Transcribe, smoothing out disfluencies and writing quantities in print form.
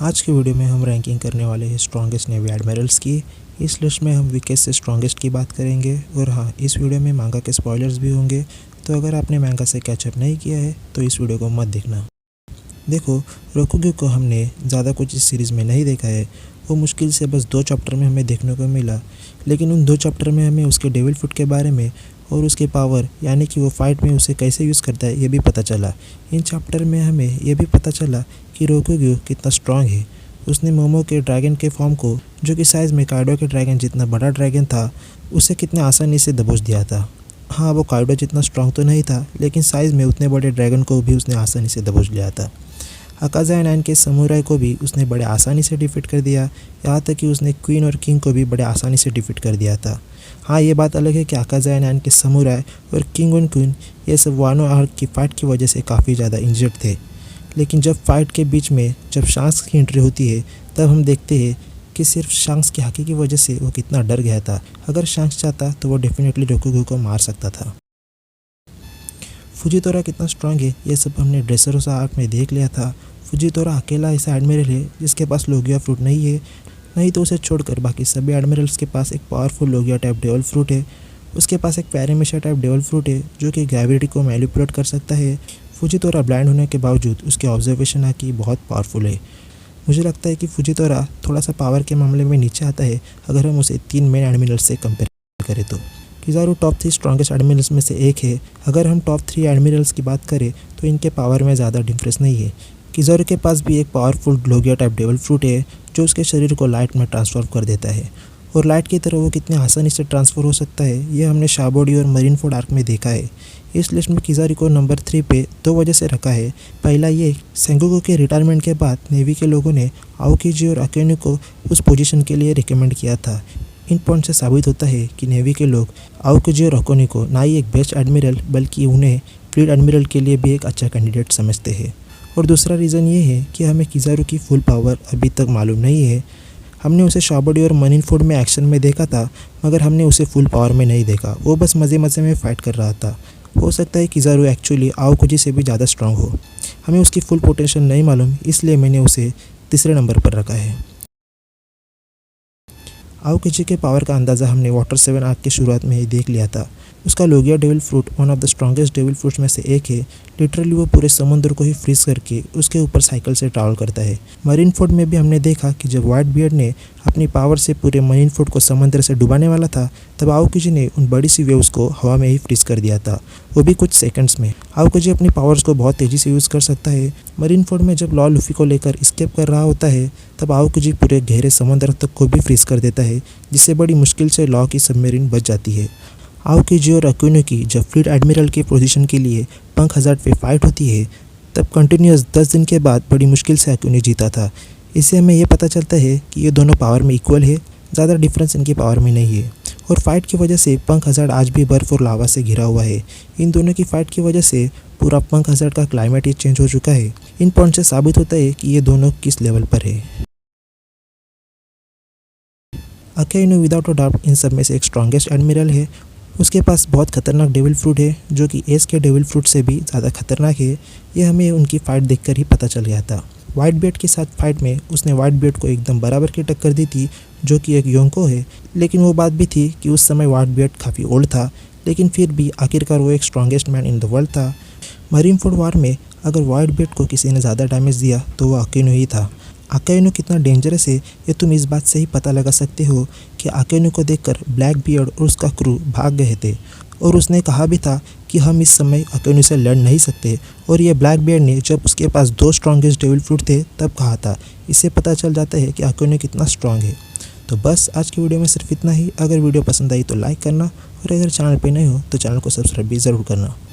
आज के वीडियो में हम रैंकिंग करने वाले हैं स्ट्रॉन्गेस्ट नेवी एडमिरल्स की। इस लिस्ट में हम वीकेस्ट से स्ट्रॉन्गेस्ट की बात करेंगे और हाँ, इस वीडियो में मांगा के स्पॉयलर्स भी होंगे, तो अगर आपने मांगा से कैचअप नहीं किया है तो इस वीडियो को मत देखना। देखो, रोकुगो को हमने ज़्यादा कुछ इस सीरीज़ में नहीं देखा है। वो मुश्किल से बस 2 चैप्टर में हमें देखने को मिला, लेकिन उन 2 चैप्टर में हमें उसके डेविल फ्रूट के बारे में और उसके पावर यानी कि वो फाइट में उसे कैसे यूज़ करता है ये भी पता चला। इन चैप्टर में हमें ये भी पता चला कि रोकुगो कितना स्ट्रांग है। उसने मोमो के ड्रैगन के फॉर्म को, जो कि साइज़ में काइडो के ड्रैगन जितना बड़ा ड्रैगन था, उसे कितने आसानी से दबोच दिया था। हाँ, वो काइडो जितना स्ट्रांग तो नहीं था, लेकिन साइज़ में उतने बड़े ड्रैगन को भी उसने आसानी से दबोच लिया था। अकाज़ा 9 के समुराई को भी उसने बड़े आसानी से डिफीट कर दिया, यहाँ तक कि उसने क्वीन और किंग को भी बड़े आसानी से डिफीट कर दिया था। हाँ, ये बात अलग है कि अकाज़ा 9 के समुराई और किंग और क्वीन ये सब वानो आर्क की फाइट की वजह से काफ़ी ज़्यादा इंजर्ड थे, लेकिन जब फाइट के बीच में जब शांक्स की एंट्री होती है तब हम देखते हैं कि सिर्फ शांक्स की हाकी की वजह से वो कितना डर गया था। अगर शांक्स चाहता तो वो डेफिनेटली रोकुगो को मार सकता था। फुजितोरा कितना स्ट्रांग है ये सब हमने ड्रेसरोसा आर्क में देख लिया था। फुजितोरा अकेला ऐसा एडमिरल है जिसके पास लोगिया फ्रूट नहीं है, नहीं तो उसे छोड़कर बाकी सभी एडमिरल्स के पास एक powerful Logia type devil fruit है। उसके पास एक पैरामिशा टाइप डेवल फ्रूट है जो कि ग्रेविटी को मैनिपुलेट कर सकता है। फुजितोरा ब्लाइंड होने के बावजूद उसकी ऑब्जर्वेशन आकी बहुत पावरफुल है। मुझे लगता है कि फुजितोरा थोड़ा सा पावर के मामले में नीचे आता है अगर हम उसे 3 मेन एडमिरल्स से कंपेयर करें तो। किज़ारू टॉप 3 स्ट्रॉन्गेस्ट एडमिरल्स में से एक है। अगर हम टॉप 3 एडमिरल्स की बात करें तो इनके पावर में ज़्यादा डिफरेंस नहीं है। किज़ारू के पास भी एक powerful Logia type devil fruit है जो उसके शरीर को लाइट में ट्रांसफॉर्म कर देता है, और लाइट की तरह वो कितनी आसानी से ट्रांसफ़र हो सकता है ये हमने शाबोडी और मरीनफोर्ड आर्क में देखा है। इस लिस्ट में किज़ारू को नंबर 3 पे 2 वजह से रखा है। पहला ये, सेंगोकू के रिटायरमेंट के बाद नेवी के लोगों ने आओकीजी और अकेनु को उस पोजीशन के लिए रिकमेंड किया था। इन पॉइंट से साबित होता है कि नेवी के लोग आओकीजी और अकेनु को ना ही एक बेस्ट एडमिरल बल्कि उन्हें फ्लीट एडमिरल के लिए भी एक अच्छा कैंडिडेट समझते हैं। और दूसरा रीज़न ये है कि हमें किज़ारू की फुल पावर अभी तक मालूम नहीं है। हमने उसे शाबोडी और मरीनफोर्ड में एक्शन में देखा था, मगर हमने उसे फुल पावर में नहीं देखा। वो बस मज़े मज़े में फ़ाइट कर रहा था। हो सकता है किज़ारू एक्चुअली आओकुजी से भी ज़्यादा स्ट्रांग हो। हमें उसकी फुल पोटेंशियल नहीं मालूम, इसलिए मैंने उसे तीसरे नंबर पर रखा है। आओकुजी के पावर का अंदाज़ा हमने वाटर 7 आर्क की शुरुआत में ही देख लिया था। उसका Logia devil fruit one of the strongest devil fruits में से एक है। लिटरली वो पूरे समुद्र को ही फ्रीज करके उसके ऊपर साइकिल से ट्रैवल करता है। मरीनफोर्ड में भी हमने देखा कि जब व्हाइट बियर्ड ने अपनी पावर से पूरे मरीनफोर्ड को समुद्र से डुबाने वाला था, तब आओकुजी ने उन बड़ी सी वेव्स को हवा में ही फ्रीज कर दिया था, वो भी कुछ सेकंड्स में। आओकुजी अपनी पावर्स को बहुत तेज़ी से यूज़ कर सकता है। मरीनफोर्ड में जब लॉ लूफी को लेकर एस्केप कर रहा होता है, तब आओकुजी पूरे गहरे समुद्र तक को भी फ्रीज कर देता है, जिससे बड़ी मुश्किल से लॉ की सबमरीन बच जाती है। आओकीजी और अकेनु की जब फ्लीट एडमिरल के पोजीशन के लिए पंख हज़ार्ड पे फाइट होती है, तब कंटिन्यूस 10 दिन के बाद बड़ी मुश्किल से अकेनु जीता था। इससे हमें ये पता चलता है कि ये दोनों पावर में इक्वल है, ज़्यादा डिफरेंस इनकी पावर में नहीं है। और फाइट की वजह से पंख हज़ार्ड आज भी बर्फ़ और लावा से घिरा हुआ है। इन दोनों की फाइट की वजह से पूरा पंख हज़ार्ड का क्लाइमेट ही चेंज हो चुका है। इन पॉइंट से साबित होता है कि ये दोनों किस लेवल पर है। अकेनु विदाउट अ डाउट इन सब में से एक स्ट्रॉन्गेस्ट एडमिरल है। उसके पास बहुत खतरनाक डेविल फ्रूट है जो कि एस के डेविल फ्रूट से भी ज़्यादा खतरनाक है। ये हमें उनकी फ़ाइट देखकर ही पता चल गया था। वाइट बियर्ड के साथ फाइट में उसने वाइट बियर्ड को एकदम बराबर की टक्कर दी थी, जो कि एक योंको है। लेकिन वो बात भी थी कि उस समय वाइट बियर्ड काफ़ी ओल्ड था, लेकिन फिर भी आखिरकार वो एक strongest man in the world था। मरीनफोर्ड वार में अगर वाइट बियर्ड को किसी ने ज़्यादा डैमेज दिया तो वो अकेनु ही था। अकेनु कितना डेंजरस है ये तुम इस बात से ही पता लगा सकते हो कि अकेनु को देखकर ब्लैक बियर्ड और उसका क्रू भाग गए थे, और उसने कहा भी था कि हम इस समय अकेनु से लड़ नहीं सकते। और ये ब्लैक बियर्ड ने जब उसके पास 2 स्ट्रॉन्गेस्ट डेविल फ्रूट थे तब कहा था। इससे पता चल जाता है कि अकेनु कितना स्ट्रांग है। तो बस आज की वीडियो में सिर्फ इतना ही। अगर वीडियो पसंद आई तो लाइक करना, और अगर चैनल पे नए हो तो चैनल को सब्सक्राइब भी ज़रूर करना।